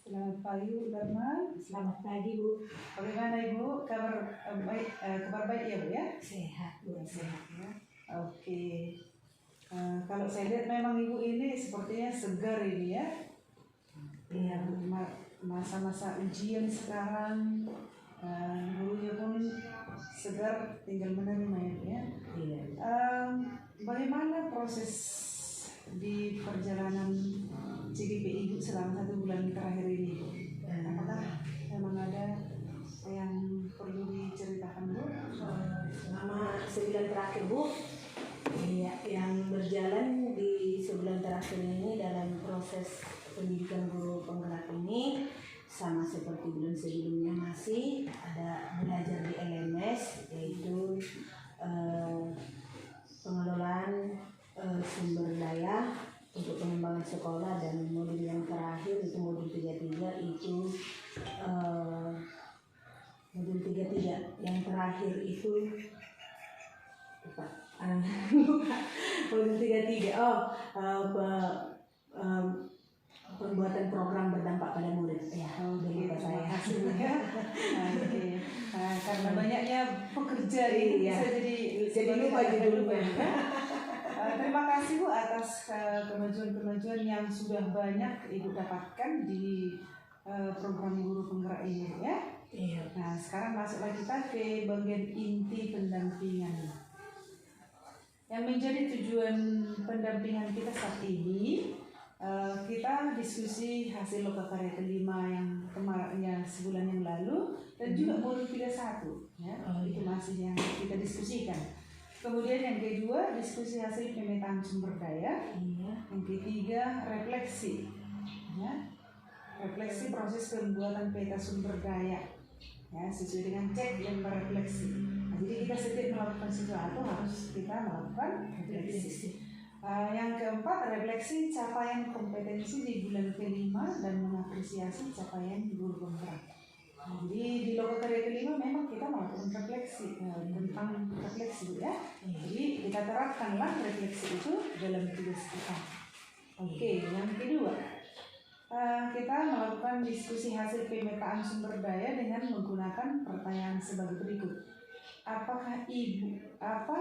Selamat pagi Bu Darman. Selamat pagi Bu. Bagaimana Ibu? Kabar baik ya Bu ya? Sehat Bu, sehat ya. Oke. Kalau saya lihat memang Ibu ini sepertinya segar ini ya. Iya Bu. Masa-masa ujian sekarang, gurunya pun segar, tinggal menerima ya Bu ya. Iya. Bagaimana proses di perjalanan CGP Ibu selama 1 bulan terakhir ini? Apakah memang ada yang perlu diceritakan Bu? Selama sebulan terakhir Bu, iya, yang berjalan di sebulan terakhir ini dalam proses pendidikan guru penggerak ini sama seperti bulan sebelumnya, masih ada belajar di LMS, yaitu pengelolaan sumber daya untuk pengembangan sekolah, dan modul yang terakhir itu modul 33 itu modul 33 yang terakhir itu modul 33 pembuatan program berdampak pada murid ya. Oke, saya ya. Oke. Karena banyaknya pekerja ini iya, bisa jadi lupa judulnya. Terima kasih Bu atas kemajuan-kemajuan yang sudah banyak Ibu dapatkan di program guru penggerak ini ya. Iya. Nah, sekarang masuklah kita ke bagian inti pendampingan. Yang menjadi tujuan pendampingan kita saat ini, kita diskusi hasil lokakarya kelima yang kemarin sebulan yang lalu, dan juga modul 31 ya. Itu masih yang kita diskusikan. Kemudian yang kedua, diskusi hasil pemetaan sumber daya. Yang ketiga, refleksi ya. Refleksi proses pembuatan peta sumber daya ya, sesuai dengan cek dan berefleksi. Nah, jadi kita setiap melakukan sesuatu harus kita melakukan refleksi. Yang keempat, refleksi capaian kompetensi di bulan kelima dan mengapresiasi capaian guru penggerak. Jadi di lokakarya kelima memang kita melakukan refleksi tentang refleksi ya. Jadi kita terapkanlah refleksi itu dalam tugas kita. Oke, yang kedua, kita melakukan diskusi hasil pemetaan sumber daya dengan menggunakan pertanyaan sebagai berikut. Apa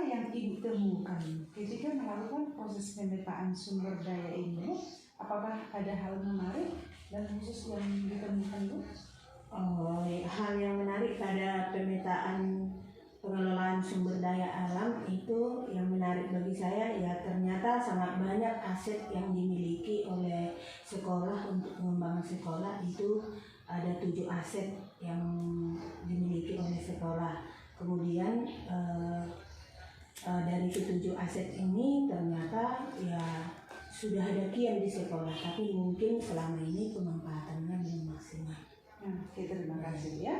yang Ibu temukan ketika melakukan proses pemetaan sumber daya ini? Apakah ada hal menarik dan khusus yang ditemukan Bu? Hal yang menarik pada pemetaan pengelolaan sumber daya alam itu, yang menarik bagi saya ya, ternyata sangat banyak aset yang dimiliki oleh sekolah untuk pengembangan sekolah. Itu ada 7 aset yang dimiliki oleh sekolah. Kemudian dari 7 aset ini ternyata ya sudah ada kian di sekolah, tapi mungkin selama ini pemanfaatannya belum maksimal. Oke, terima kasih ya.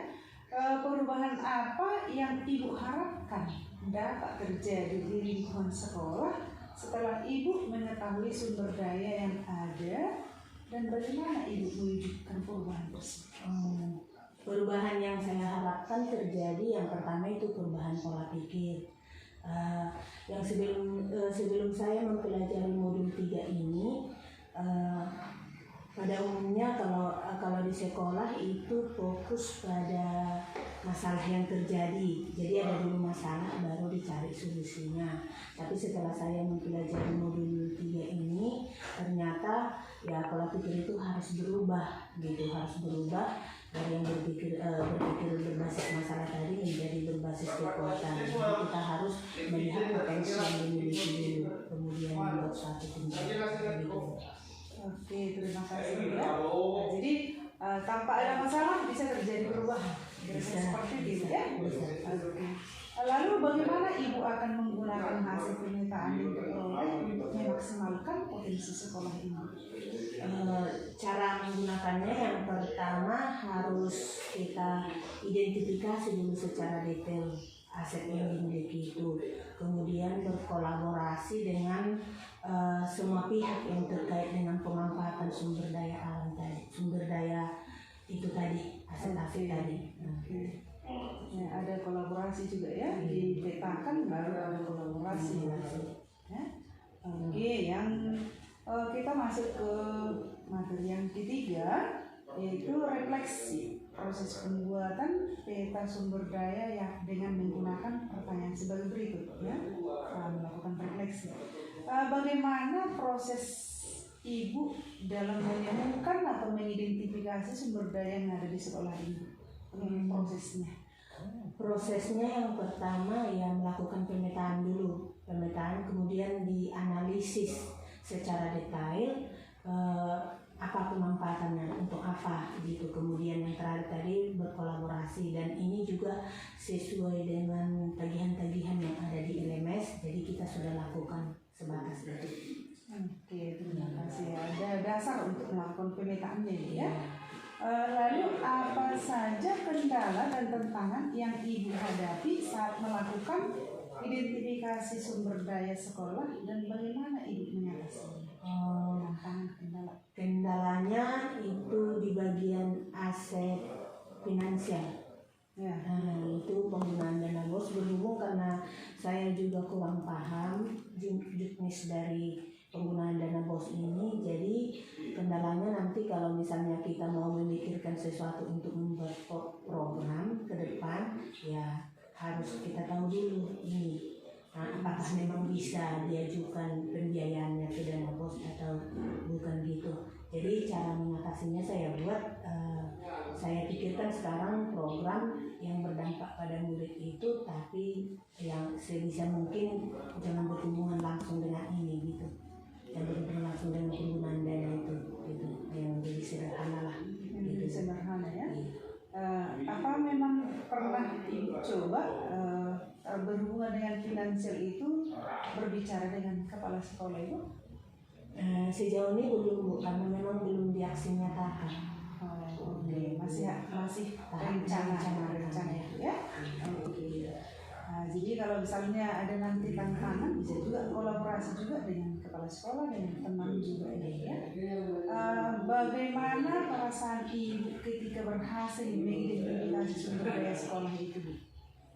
Perubahan apa yang Ibu harapkan dapat terjadi di lingkungan sekolah setelah Ibu mengetahui sumber daya yang ada, dan bagaimana Ibu mewujudkan perubahan tersebut? Perubahan yang saya harapkan terjadi, yang pertama itu perubahan pola pikir. Yang sebelum saya mempelajari modul 3 ini, pada umumnya kalau di sekolah itu fokus pada masalah yang terjadi. Jadi ada dulu masalah baru dicari solusinya. Tapi setelah saya mempelajari modul 3 ini, ternyata ya pola pikir itu harus berubah gitu, harus berubah dari yang berpikir berbasis masalah tadi menjadi berbasis kekuatan. Jadi kita harus melihat potensi yang dimiliki dulu, kemudian membuat suatu tindakan gitu. Oke, terima kasih ya. Nah, jadi tanpa ada masalah bisa terjadi perubahan. Bisa seperti itu ya. Oke. Lalu bagaimana Ibu akan menggunakan hasil pemetaan yang diperoleh untuk memaksimalkan potensi sekolah ini? Cara menggunakannya, yang pertama harus kita identifikasi dulu secara detail aset yang dimiliki itu, kemudian berkolaborasi dengan semua pihak yang terkait dengan pemanfaatan sumber daya alam tadi, sumber daya itu tadi, aset-aset tadi. Ya, ada kolaborasi juga ya, dipetakan baru ada kolaborasi. Ya. Oke, yang kita masuk ke materi yang ketiga, yaitu refleksi proses pembuatan peta sumber daya yang dengan menggunakan pertanyaan sebagai berikut ya. Melakukan refleksi. Bagaimana proses Ibu dalam menemukan atau mengidentifikasi sumber daya yang ada di sekolah Ibu? Prosesnya. Prosesnya yang pertama ya melakukan pemetaan dulu, pemetaan kemudian dianalisis secara detail apa pemanfaatannya untuk apa gitu. Kemudian yang terakhir tadi berkolaborasi, dan ini juga sesuai dengan tagihan-tagihan yang ada di LMS, jadi kita sudah lakukan sebatas itu. Oke, terima kasih. Ada dasar untuk melakukan pemetaannya ya. Lalu apa saja kendala dan tantangan yang Ibu hadapi saat melakukan identifikasi sumber daya sekolah dan bagaimana Ibu mengatasinya? Tantangan kendala. Kendalanya itu di bagian aset finansial. Ya. Itu penggunaan dana BOS, berhubung karena saya juga kurang paham juknis dari penggunaan dana BOS ini, jadi kendalanya nanti kalau misalnya kita mau memikirkan sesuatu untuk membuat program ke depan, ya harus kita tahu dulu ini apakah memang bisa diajukan pembiayaannya ke dana BOS atau bukan gitu. Jadi cara mengatasinya saya buat, saya pikirkan sekarang program yang berdampak pada murid itu, tapi yang sebisa mungkin jangan berhubungan langsung dengan ini gitu, yang berhubungan langsung dengan penggunaan dana itu gitu, yang lebih sederhana lah gitu. Sederhana ya. Apa memang pernah Ibu coba berhubungan dengan finansial itu berbicara dengan kepala sekolah Ibu? Sejauh ini belum Bu, karena memang belum diaksi nyatakan. Oke, masih rencana ya. Jadi kalau misalnya ada nanti tantangan, bisa juga kolaborasi juga dengan kepala sekolah, dengan teman juga ya. Bagaimana perasaan Ibu ketika berhasil mengidentifikasi sumber daya sekolah itu, Bu?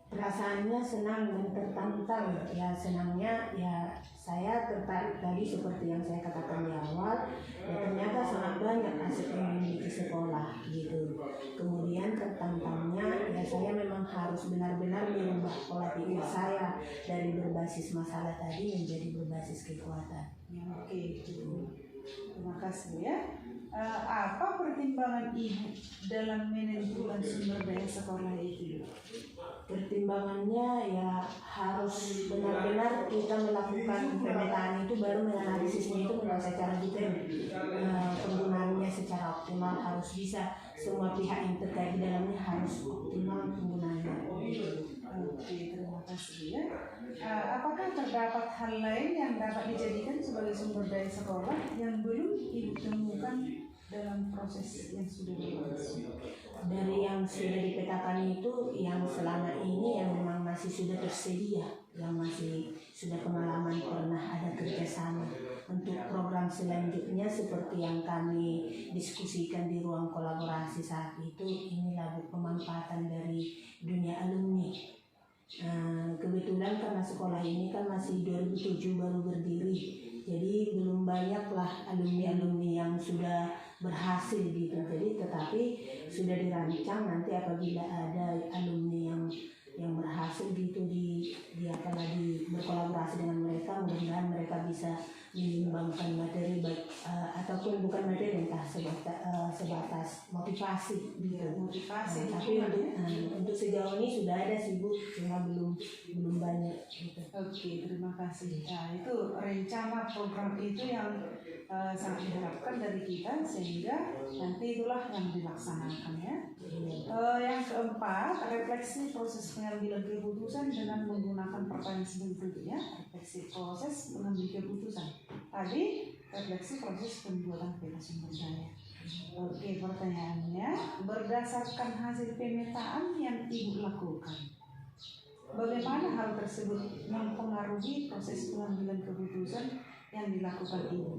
Perasaannya senang dan tertantang. Ya senangnya ya saya tertarik tadi seperti yang saya katakan di awal, ya ternyata sangat banyak aset yang dimiliki sekolah gitu. Kemudian tertantangnya ya saya memang harus benar-benar merubah pola pikir saya dari berbasis masalah tadi menjadi berbasis kekuatan. Oke, terima kasih ya. Apa pertimbangan Ibu dalam menentukan sumber daya sekolah itu? Pertimbangannya ya harus benar-benar kita melakukan pemetaan itu, baru menganalisisnya itu memang secara detail, penggunaannya secara optimal, harus bisa semua pihak yang terkait di dalamnya harus optimal penggunaannya. Oke, terima kasih ya. Apakah terdapat hal lain yang dapat dijadikan sebagai sumber daya sekolah yang belum Ibu temukan dalam proses yang sudah berlangsung? Dari yang sudah dipetakan itu, yang selama ini yang memang masih sudah tersedia, yang masih sudah pengalaman pernah ada kerjasama. Untuk program selanjutnya seperti yang kami diskusikan di ruang kolaborasi saat itu, inilah pemanfaatan dari dunia alumni. Kebetulan karena sekolah ini kan masih 2007 baru berdiri, jadi belum banyaklah alumni-alumni yang sudah berhasil gitu. Jadi tetapi sudah dirancang nanti apabila ada alumni yang berhasil gitu di berkolaborasi dengan mereka, mudah-mudahan mereka bisa menyumbangkan materi baik ataupun bukan materi, entah sebatas motivasi gitu. Motivasi. Tapi untuk sejauh ini sudah ada sih Bu, cuma belum banyak gitu. Oke, terima kasih. Nah, itu rencana program itu yang sangat diharapkan dari kita, sehingga nanti itulah yang dilaksanakan ya. Yang keempat, refleksi proses pengambilan keputusan dengan menggunakan pertanyaan selanjutnya ya. Refleksi proses mengambil keputusan. Tadi refleksi proses pembuatan peta sumber daya. Oke, pertanyaannya, berdasarkan hasil pemetaan yang Ibu lakukan, bagaimana hal tersebut mempengaruhi proses pengambilan keputusan yang dilakukan Ibu?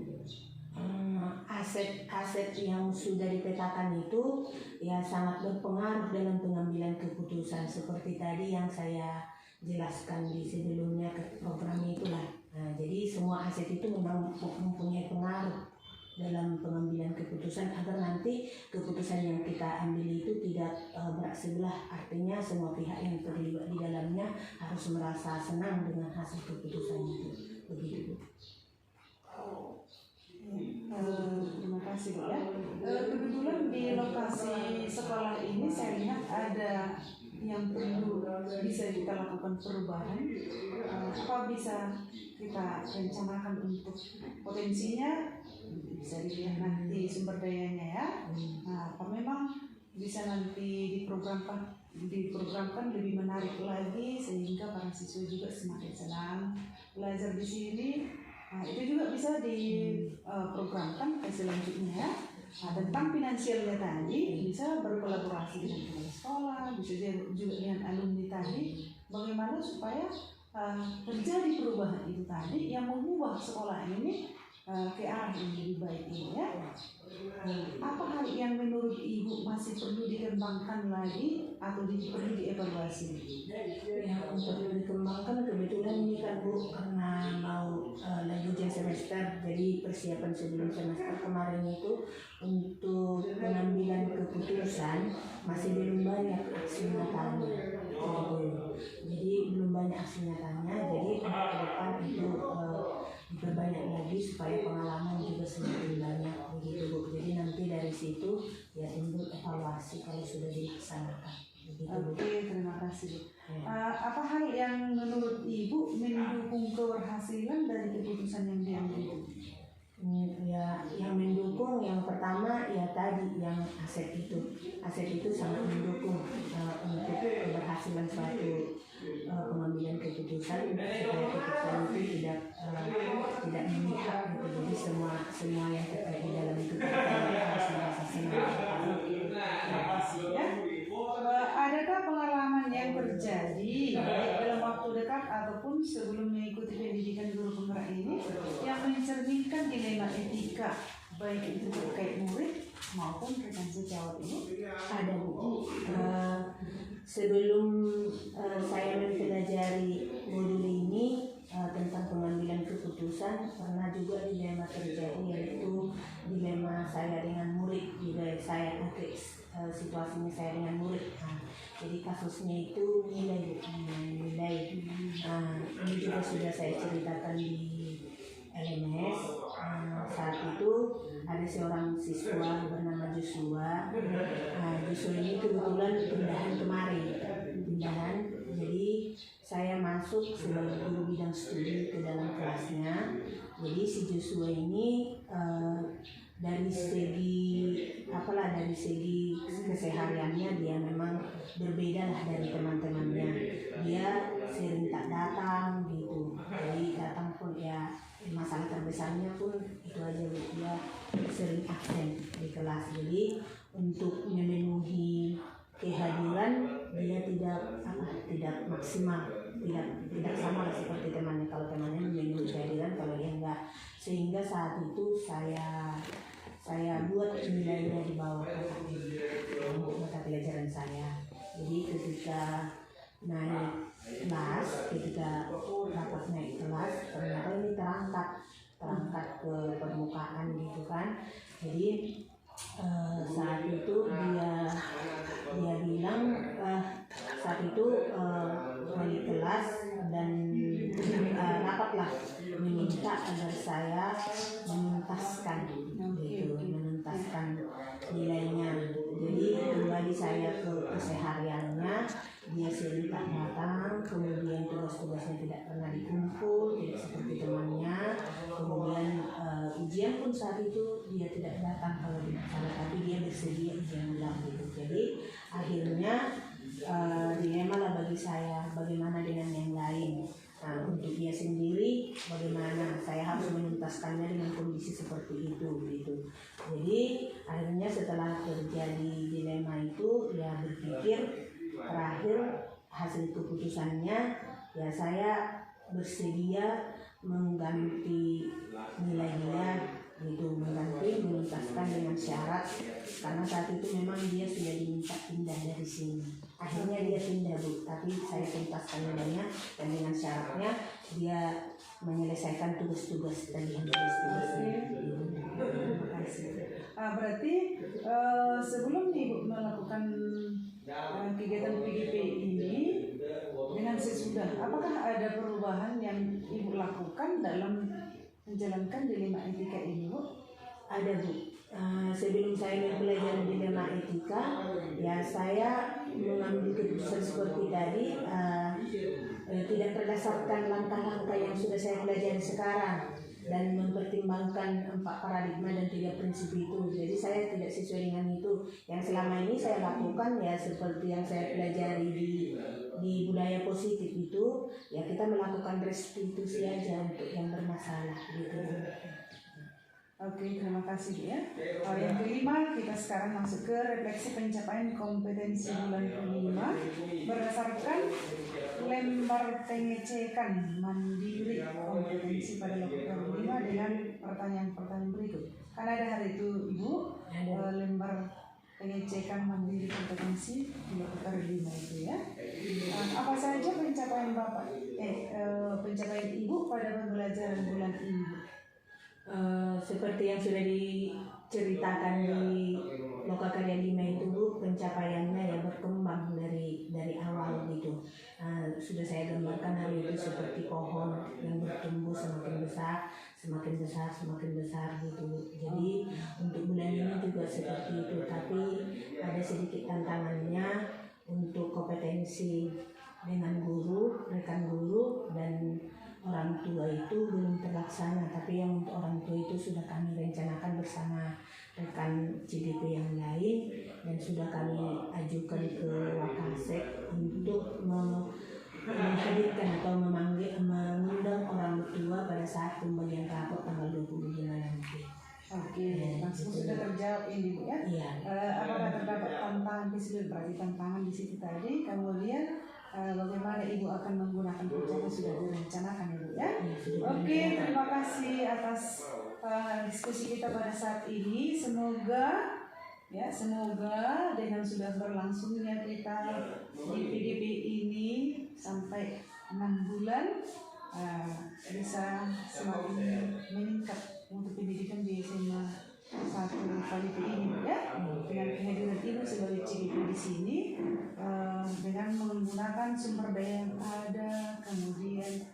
Aset yang sudah dipetakan itu ya sangat berpengaruh dalam pengambilan keputusan, seperti tadi yang saya jelaskan di sebelumnya ke program itulah. Jadi semua aset itu memang mempunyai pengaruh dalam pengambilan keputusan agar nanti keputusan yang kita ambil itu tidak berat sebelah, artinya semua pihak yang terlibat di dalamnya harus merasa senang dengan hasil keputusan itu, begitu Bu. Terima kasih Bu ya. Kebetulan di lokasi sekolah ini saya lihat ada yang perlu bisa kita lakukan perubahan. Apa bisa kita rencanakan untuk potensinya? Bisa dilihat nanti sumber dayanya ya. Nah, apa memang bisa nanti diprogramkan lebih menarik lagi sehingga para siswa juga semakin senang belajar di sini. Nah, itu juga bisa diprogramkan ke selanjutnya ya. Nah, tentang finansialnya tadi bisa berkolaborasi dengan kepala sekolah, bisa juga dengan alumni tadi, bagaimana supaya terjadi perubahan itu tadi yang mengubah sekolah ini ke arah yang lebih baik ini ya. Apa hal yang menurut Ibu masih perlu dikembangkan lagi atau perlu dievaluasi? Ya, untuk dikembangkan kebetulan ini kan Bu, karena mau lagi ujian semester, jadi persiapan sebelum semester kemarin itu untuk pengambilan keputusan masih belum banyak aksi nyatanya. Jadi belum banyak aksi nyatanya, jadi ke depan itu diperbanyak lagi supaya pengalaman juga semakin banyak begitu Bu. Jadi nanti dari situ ya timbul evaluasi kalau sudah dilaksanakan. Oke, terima kasih Bu. Apa hal yang menurut Ibu mendukung keberhasilan dari keputusan yang diambil? Ya, yang mendukung yang pertama ya tadi yang aset itu sangat mendukung untuk keberhasilan suatu pengambilan keputusan, supaya keputusan itu tidak memihak gitu. Jadi semua yang terkait di dalam keputusan itu harus merasa senang. Ya. Adakah pengalaman yang terjadi baik dalam waktu dekat ataupun sebelum mengikuti pendidikan guru penggerak ini yang mencerminkan dilema etika baik itu terkait murid maupun rekan sejawat ini? Ada Bu. Sebelum saya mempelajari modul ini tentang pengambilan keputusan, pernah juga dilema terjadi, yaitu dilema saya dengan murid juga. Saya pakai situasinya saya dengan murid. Jadi kasusnya itu nilai. Ini juga sudah saya ceritakan di LMS. Saat itu ada seorang siswa bernama Joshua. Joshua ini kebetulan pindahan. Jadi saya masuk sebagai guru bidang studi ke dalam kelasnya. Jadi si Joshua ini dari segi kesehariannya dia memang berbeda lah dari teman-temannya. Dia sering tak datang gitu. Jadi datang pun ya masalah terbesarnya pun itu aja, dia sering absen di kelas. Jadi untuk memenuhi kehadiran dia tidak maksimal, tidak sama seperti temannya. Kalau temannya memenuhi kehadiran, kalau dia enggak. Sehingga saat itu saya buat nilainya di bawah mata pelajaran saya. Jadi ketika dapat naik kelas, ternyata ini terangkat ke permukaan gitu kan. Jadi saat itu dia bilang saat itu wali kelas dan rapatlah meminta agar saya menuntaskan nilainya. Jadi kembali saya ke kesehariannya, dia sering tak datang, kemudian tugas-tugasnya tidak pernah dikumpul, tidak seperti temannya. Kemudian ujian pun saat itu dia tidak datang kalau tidak salah, tapi dia bersedia ujian ulang gitu. Jadi akhirnya dilema lah bagi saya, bagaimana dengan yang lain. Untuk dia sendiri bagaimana saya harus menuntaskannya dengan kondisi seperti itu gitu. Jadi akhirnya setelah terjadi dilema itu, ya berpikir terakhir hasil keputusannya ya saya bersedia mengganti nilai dia gitu, mengganti menuntaskan dengan syarat karena saat itu memang dia sudah diminta pindah dari sini. Akhirnya dia pindah Bu, tapi saya tuntaskan nilainya dan dengan syaratnya dia menyelesaikan tugas-tugas tadi. Terima kasih. Berarti sebelum Ibu melakukan kegiatan PGP ini dengan sesudah, apakah ada perubahan yang Ibu lakukan dalam menjalankan dilema etika ini, Bu? Ada Bu. Sebelum saya mempelajari dilema etika, ya saya mengambil keputusan seperti tadi, tidak berdasarkan langkah-langkah yang sudah saya pelajari sekarang dan mempertimbangkan 4 paradigma dan 3 prinsip itu. Jadi saya tidak sesuai dengan itu. Yang selama ini saya lakukan ya seperti yang saya pelajari di budaya positif itu, ya kita melakukan restitusi aja untuk yang bermasalah gitu. Oke, terima kasih ya. Yang kelima, kita sekarang masuk ke refleksi pencapaian kompetensi bulan kelima berdasarkan lembar pengecekan mandiri kompetensi pada loker kelima dengan pertanyaan-pertanyaan berikut. Karena ada hari itu Ibu lembar pengecekan mandiri kompetensi di loker kelima itu ya. Apa saja pencapaian pencapaian Ibu pada pembelajaran bulan ini? Seperti yang sudah diceritakan di Lokakarya 5 itu Bu, pencapaiannya ya berkembang dari awal gitu. Sudah saya gambarkan hari itu seperti pohon yang bertumbuh semakin besar gitu. Jadi untuk bulan ini juga seperti itu, tapi ada sedikit tantangannya untuk kompetensi dengan guru, rekan guru dan orang tua itu belum terlaksana, tapi yang untuk orang tua itu sudah kami rencanakan bersama rekan CDP yang lain dan sudah kami ajukan ke Wakasek untuk menghadirkan atau mengundang orang tua pada saat pemberian rapor tanggal 25 nanti. Oke, langsung sudah terjawab ini Bu ya. Iya. Apakah terdapat tantangan di situ? Berarti tantangan di situ tadi, kemudian bagaimana Ibu akan menggunakan pencapaian sudah direncanakan Ibu ya. Oke, terima kasih atas diskusi kita pada saat ini. Semoga dengan sudah berlangsungnya kita di PGP ini sampai 6 bulan bisa semakin meningkat untuk pendidikan di SMA 1 kali ini ya, dengan kehadiran Ibu sebagai CDP di sini, dengan menggunakan sumber daya yang ada, kemudian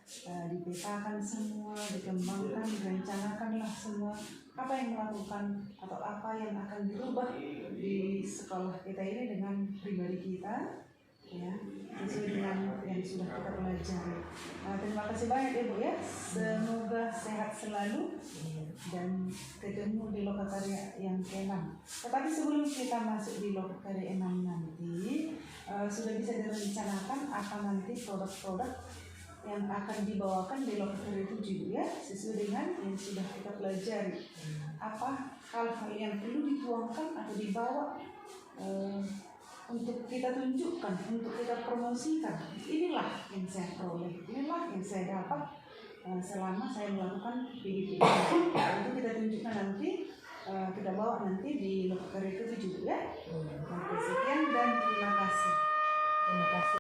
dipetakan semua, dikembangkan, direncanakanlah semua apa yang melakukan atau apa yang akan dirubah di sekolah kita ini dengan pribadi kita ya, sesuai dengan yang sudah kita pelajari. Terima kasih banyak Ibu ya, semoga sehat selalu dan ketemu di Lokakarya yang ke-6. Tetapi sebelum kita masuk di Lokakarya 6 nanti, sudah bisa direncanakan apa nanti produk-produk yang akan dibawakan di Lokakarya 7 ya, sesuai dengan yang sudah kita pelajari. Apa hal-hal yang perlu dituangkan atau dibawa untuk kita tunjukkan, untuk kita promosikan. Inilah yang saya peroleh, inilah yang saya dapat selama saya melakukan PGP. Itu kita tunjukkan nanti, kita bawa nanti di Lokakarya 7 ya. Oke, sekian dan terima kasih.